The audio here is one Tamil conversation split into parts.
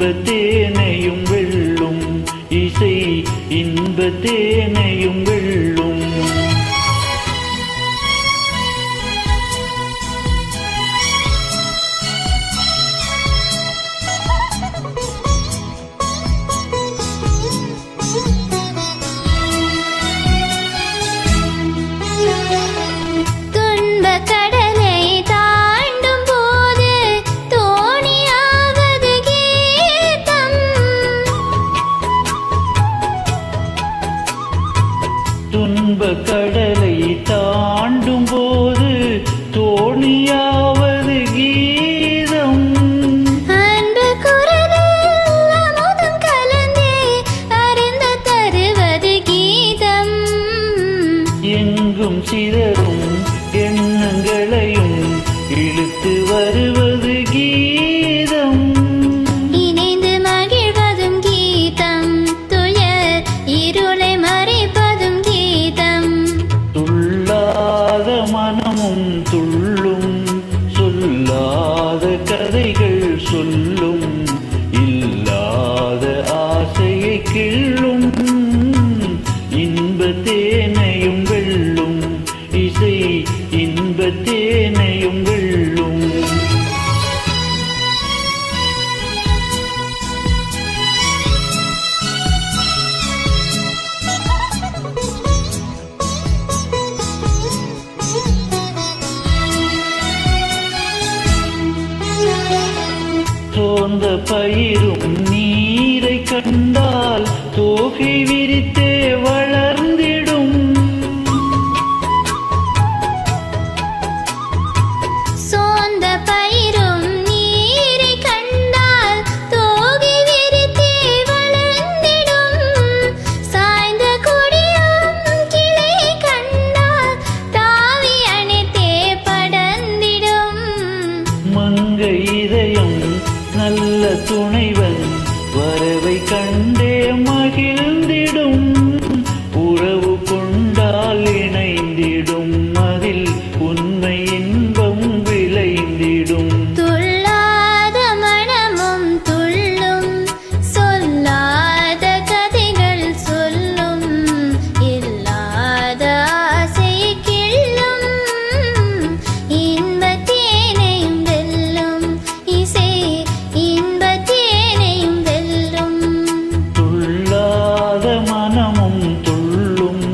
இன்பத்தேனையும் வெல்லும் இசை இன்பத்தேனையும் வெல்லும். துன்பக் கடலை தாண்டும் போது தோணியாவது கீதம். அன்பு குரலில் அமுதம் கலந்தே அருந்த தருவது கீதம். எங்கும் சிதறும் எண்ணங்களையும் இழுத்து வருவது கீதம். இணைந்து மகிழ்வதும் கீதம், துயர் இருளை மறைப்பதும் கீதம். துள்ளாத மனமும் துள்ளும், சொல்லாத கதைகள் சொல்லும், இல்லாத ஆசையை கிள்ளும். இன்பத்தேனையும் வெல்லும் இசை இன்பத்தேனையும் வெல்லும். சோர்ந்த பயிரும் நீரை கண்டால் தோகை விரித்தே வளர்ந்திடும். சோர்ந்த பயிரும் நீரை கண்டால் தோகை விரித்தே வளர்ந்திடும். சாய்ந்த கொடியும் கிளை கண்டால் தாவி அணைத்தே படர்ந்திடும். மங்கை இதயம் நல்ல துணைவன் வரவை கண்டே மகிழ்ந்திடும். உறவு கொண்டால் இணைந்திடும், அதில் உண்மை இன்பம் விளைந்திடும். துள்ளாத மனமும் துள்ளும், சொல்லாத கதைகள் சொல்லும், இல்லாத ஆசை கிள்ளும். இன்பத்தேனையும் வெல்லும் இசை இன்பத்தேனையும் வெல்லும். துள்ளாத மனமும் துள்ளும்,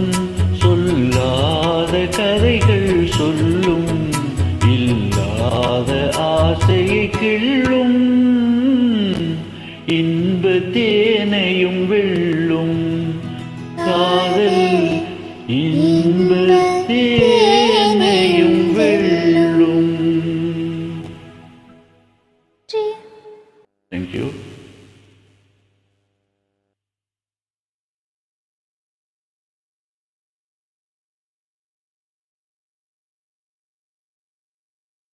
சொல்லாத கதைகள் சொல்லும், இல்லாத ஆசையை கிள்ளும். இன்பத்தேனையும் வெல்லும் காதல் இன்ப